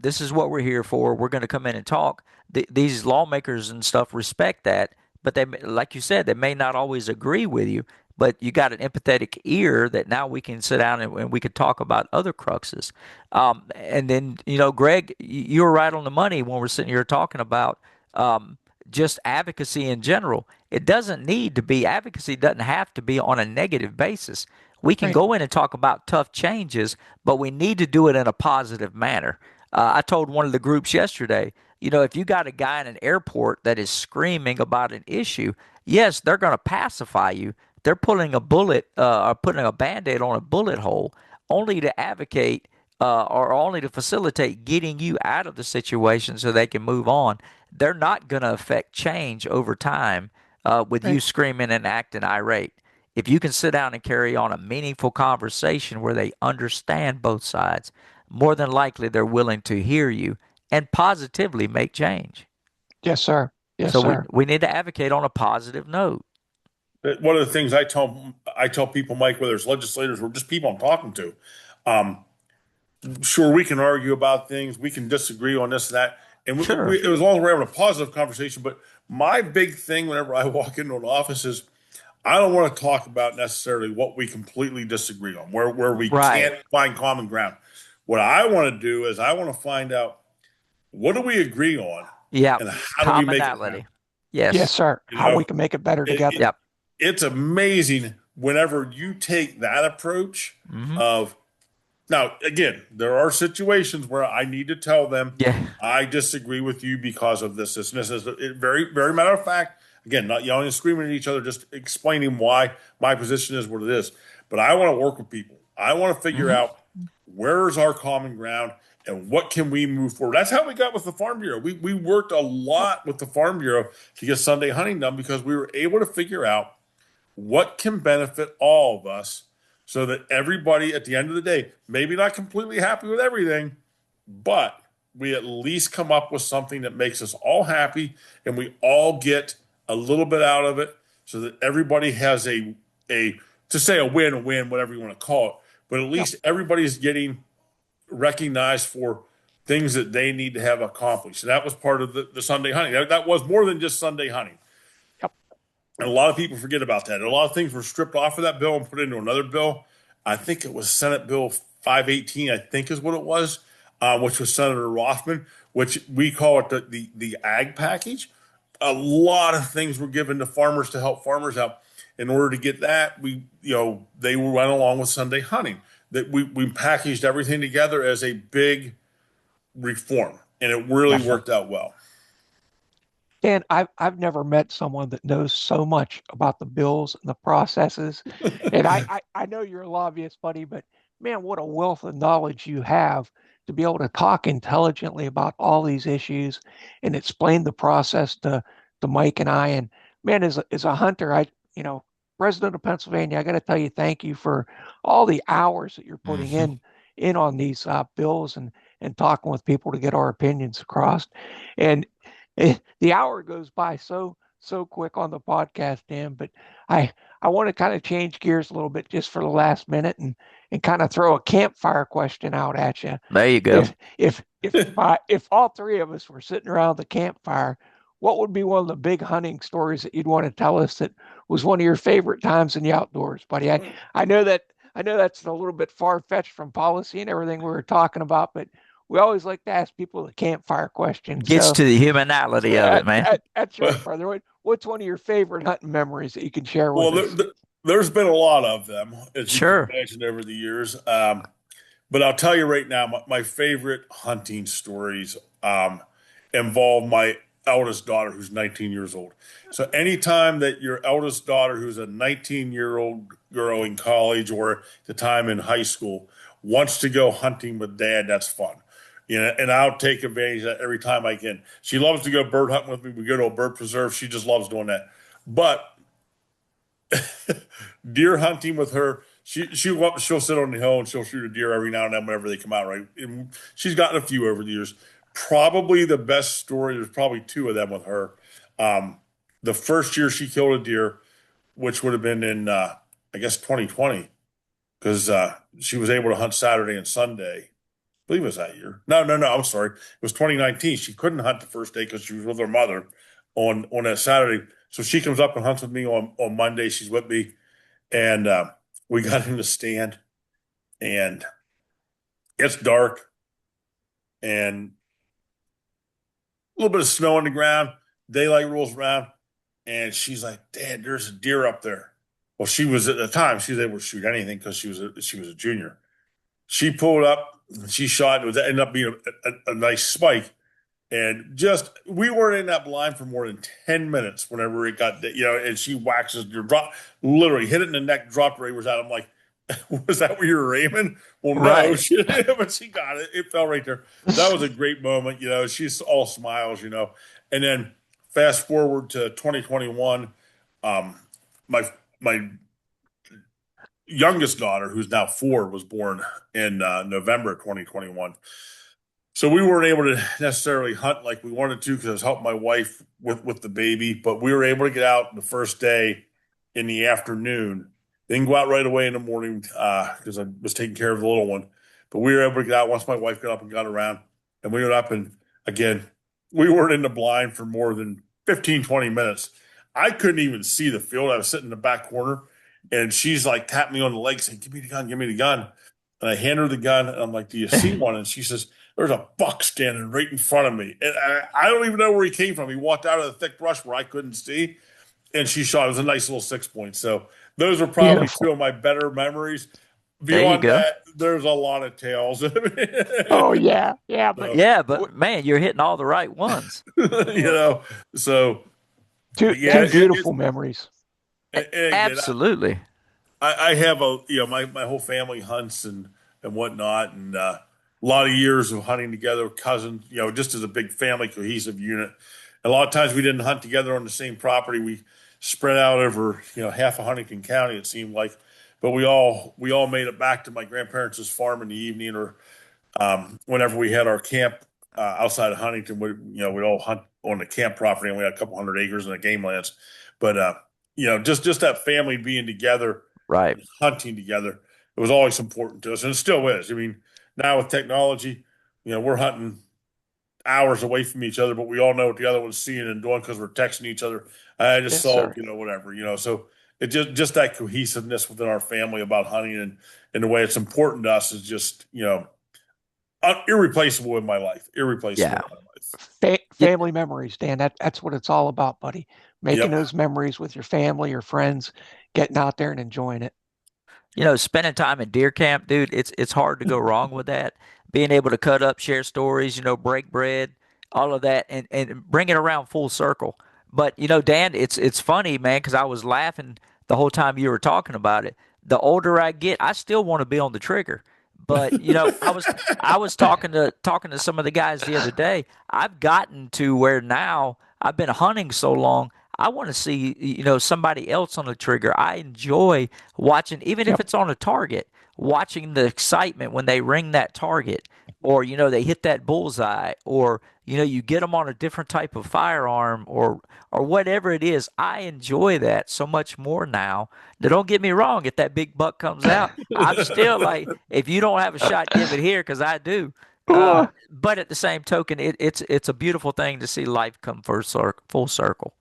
this is what we're here for. We're going to come in and talk. These lawmakers and stuff respect that, but like you said, they may not always agree with you, but you got an empathetic ear that now we can sit down and we could talk about other cruxes. And then, Greg, you were right on the money when we're sitting here talking about um, just advocacy in general. It doesn't need to be, advocacy doesn't have to be on a negative basis. We can Right. go in and talk about tough changes, but we need to do it in a positive manner. I told one of the groups yesterday, if you got a guy in an airport that is screaming about an issue, yes, they're going to pacify you. They're putting a bullet or putting a band-aid on a bullet hole only to advocate or only to facilitate getting you out of the situation so they can move on. They're not going to affect change over time with you Right. screaming and acting irate. If you can sit down and carry on a meaningful conversation where they understand both sides, more than likely they're willing to hear you and positively make change. Yes, sir. Yes, So we sir. we need to advocate on a positive note. one of the things I tell people, Mike, whether it's legislators or just people I'm talking to, um, sure, we can argue about things, we can disagree on this and that, and Sure. as long as we're having a positive conversation. But my big thing whenever I walk into an office is I don't want to talk about necessarily what we completely disagree on, where we Right. can't find common ground. What I want to do is I want to find out what do we agree on Yep. and how do we make it happen. Commonality. Yes, Yes. sir. You How we know, can make it better it, it, together. Yep. it's amazing whenever you take that approach Hmm. of now, again, there are situations where I need to tell them Yeah. I disagree with you because of this, and this is very, very matter of fact. Again, not yelling and screaming at each other, just explaining why my position is what it is. But I want to work with people. I want to figure Hmm. out where's our common ground and what can we move forward. That's how we got with the Farm Bureau. We worked a Yep. lot with the Farm Bureau to get Sunday hunting done because we were able to figure out what can benefit all of us so that everybody at the end of the day, maybe not completely happy with everything, but we at least come up with something that makes us all happy and we all get a little bit out of it so that everybody has a to say a win, whatever you want to call it, but at Yep. least everybody's getting recognized for things that they need to have accomplished. And that was part of the Sunday hunting. That was more than just Sunday hunting. Yep. And a lot of people forget about that. And a lot of things were stripped off of that bill and put into another bill. I think it was Senate Bill 518, I think is what it was, which was Senator Rothman, which we call it the ag package. A lot of things were given to farmers to help farmers out. In order to get that, they went along with Sunday hunting. That we packaged everything together as a big reform, and it really Yes, sir. worked out well. Dan, I've never met someone that knows so much about the bills and the processes. And I know you're a lobbyist, buddy, but man, what a wealth of knowledge you have to be able to talk intelligently about all these issues and explain the process to Mike and I. And man, as a hunter, you know, President of Pennsylvania, I got to tell you, thank you for all the hours that you're putting Hmm. in on these bills and talking with people to get our opinions across. And the hour goes by so quick on the podcast, Dan. But I I want to kind of change gears a little bit just for the last minute and kind of throw a campfire question out at you. There you go. If all three of us were sitting around the campfire, what would be one of the big hunting stories that you'd want to tell us that was one of your favorite times in the outdoors, buddy? I know that I know that's a little bit far fetched from policy and everything we were talking about, but we always like to ask people the campfire question. Gets So to the humanality of it, man. that's right, brother. What's one of your favorite hunting memories that you can share Well, with us? there's been a lot of them, as you can Sure. imagine, over the years. But I'll tell you right now, my favorite hunting stories involve my eldest daughter, who's 19 years old. So anytime that your eldest daughter, who's a 19-year-old girl in college or at the time in high school, wants to go hunting with dad, that's fun. And I'll take advantage of that every time I can. She loves to go bird hunting with me. We go to a bird preserve. She just loves doing that. But deer hunting with her. She'll sit on the hill and she'll shoot a deer every now and then whenever they come out. Right, and she's gotten a few over the years. Probably the best story. There's probably two of them with her. Um, the first year she killed a deer, which would have been in I guess 2020, because she was able to hunt Saturday and Sunday. I believe it was that year. No. I'm sorry. It was 2019. She couldn't hunt the first day because she was with her mother on that Saturday. So she comes up and hunts with me on Monday. She's with me, and we got in the stand, and it's dark, and a little bit of snow on the ground. Daylight rolls around, and she's like, "Dad, there's a deer up there." Well, she was at the time she was able to shoot anything because she was a junior. She pulled up, she shot. It ended up being a nice spike. And just we weren't in that blind for more than 10 minutes whenever it got, and she waxes your drop, literally hit it in the neck, dropped right where I'm like, was that where you were aiming? Well, no, Right. but she got it. It fell right there. That was a great moment. She's all smiles. And then fast forward to 2021, um, my my youngest daughter, who's now 4, was born in November 2021. So we weren't able to necessarily hunt like we wanted to because I was helping my wife with the baby, but we were able to get out the first day in the afternoon. Didn't go out right away in the morning because I was taking care of the little one. But we were able to get out once my wife got up and got around. And we went up and again, we weren't in the blind for more than 15, 20 minutes. I couldn't even see the field. I was sitting in the back corner and she's like tapping me on the leg saying, give me the gun, give me the gun. And I hand her the gun and I'm like, do you see one? And she says, there's a buck standing right in front of me. And I don't even know where he came from. He walked out of the thick brush where I couldn't see and she shot. It was a nice little 6 point. So those are probably two Beautiful. of my better memories. There you Beyond go. that, there's a lot of tales. Oh yeah, yeah. But So, Yeah, but man, you're hitting all the right ones. you know, so two but Yeah, yeah, two beautiful memories. and again, absolutely. I have my whole family hunts and whatnot, and a lot of years of hunting together, cousins, just as a big family cohesive unit. A lot of times we didn't hunt together on the same property. We spread out over half of Huntington County. It seemed like, but we all made it back to my grandparents' farm in the evening, or whenever we had our camp outside of Huntington. We'd all hunt on the camp property, and we had a couple hundred acres in the game lands. But just that family being together, Right. hunting together, it was always important to us, and it still is. I mean, now with technology, we're hunting hours away from each other, but we all know what the other one's seeing and doing because we're texting each other. I just Yes, saw, sir. whatever. So it just that cohesiveness within our family about hunting and the way it's important to us is just irreplaceable in my life. Irreplaceable Yeah. in my life. You, Family memories, Dan. That's what it's all about, buddy. Making Yep. those memories with your family, your friends, getting out there and enjoying it. spending time in deer camp, dude, it's hard to go wrong with that. Being able to cut up, share stories, break bread, all of that, and bring it around full circle. But Dan, it's funny, man, because I was laughing the whole time you were talking about it. The older I get, I still want to be on the trigger. But I was talking to some of the guys the other day. I've gotten to where now I've been hunting so long. I want to see somebody else on the trigger. I enjoy watching, even if Yep. it's on a target, watching the excitement when they ring that target, or they hit that bullseye, or you get them on a different type of firearm, or whatever it is. I enjoy that so much more now. Now, don't get me wrong. If that big buck comes out, I'm still like, if you don't have a shot, give it here because I do. Oh, But at the same token, it's a beautiful thing to see life come full circle.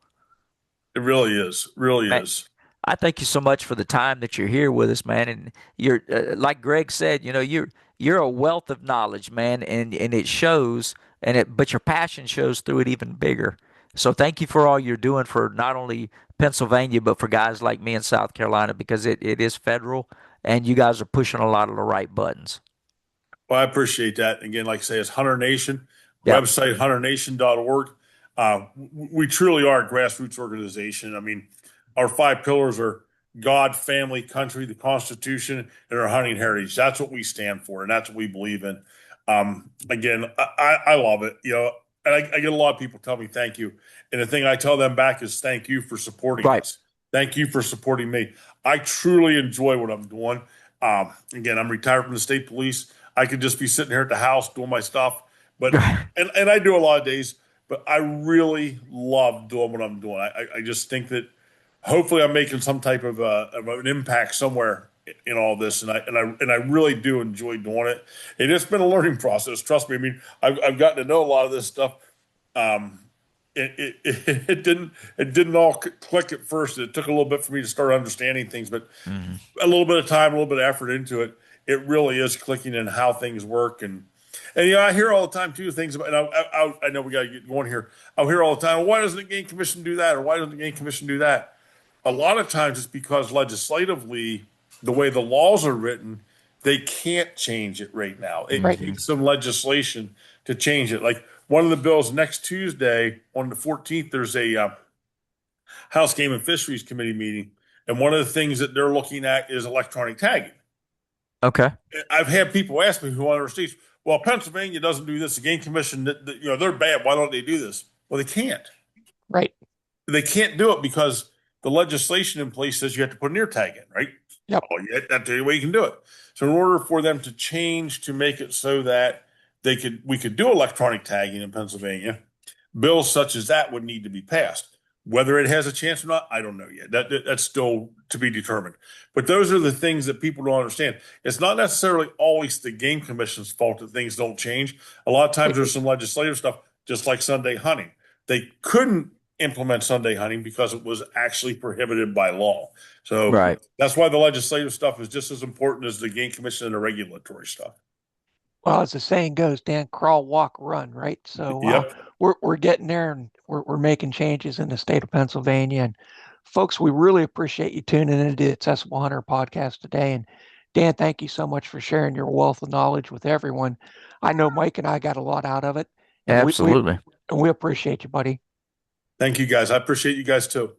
It really is. Really Man, is. I thank you so much for the time that you're here with us, man. And you're like Greg said, you're a wealth of knowledge, man, and it shows, but your passion shows through it even bigger. So thank you for all you're doing for not only Pennsylvania, but for guys like me in South Carolina, because it is federal, and you guys are pushing a lot of the right buttons. Well, I appreciate that. Again, like I say, it's Hunter Nation, Yep. website hunternation.org. We truly are a grassroots organization. I mean, our five pillars are God, family, country, the Constitution, and our hunting heritage. That's what we stand for, and that's what we believe in. Again, I love it. And I get a lot of people tell me thank you. And the thing I tell them back is thank you for supporting Right. us. Thank you for supporting me. I truly enjoy what I'm doing. Again, I'm retired from the state police. I could just be sitting here at the house doing my stuff, but and I do a lot of days, but I really love doing what I'm doing. I just think that hopefully I'm making some type of an impact somewhere in all this, and I really do enjoy doing it. And it's been a learning process. Trust me. I mean, I've gotten to know a lot of this stuff. Um, it didn't all click at first. It took a little bit for me to start understanding things, but Mhm. a little bit of time, a little bit of effort into it, it really is clicking in how things work. And I hear all the time too things about. And I know we got to get going here. I'll hear all the time. Why doesn't the game commission do that, or why doesn't the game commission do that? A lot of times it's because legislatively, the way the laws are written, they can't change it right now. It right. Mhm. takes some legislation to change it. Like one of the bills next Tuesday on the 14th, there's a House Game and Fisheries Committee meeting, and one of the things that they're looking at is electronic tagging. Okay. I've had people ask me who other states, well, Pennsylvania doesn't do this. The Game Commission, they're bad. Why don't they do this? Well, they can't. Right. They can't do it because the legislation in place says you have to put an ear tag in, right? Yep. Oh, yeah, that's the only way you can do it. So in order for them to change to make it so that we could do electronic tagging in Pennsylvania, bills such as that would need to be passed. Whether it has a chance or not, I don't know yet. That's still to be determined. But those are the things that people don't understand. It's not necessarily always the game commission's fault that things don't change. A lot of times there's some legislative stuff, just like Sunday hunting. They couldn't implement Sunday hunting because it was actually prohibited by law. So Right. that's why the legislative stuff is just as important as the game commission and the regulatory stuff. Well, as the saying goes, Dan, crawl, walk, run, right? So Yep. we're getting there, and we're making changes in the state of Pennsylvania. And folks, we really appreciate you tuning into the Accessible Hunter podcast today. And Dan, thank you so much for sharing your wealth of knowledge with everyone. I know Mike and I got a lot out of it, and we Absolutely. and we appreciate you, buddy. Thank you guys. I appreciate you guys too.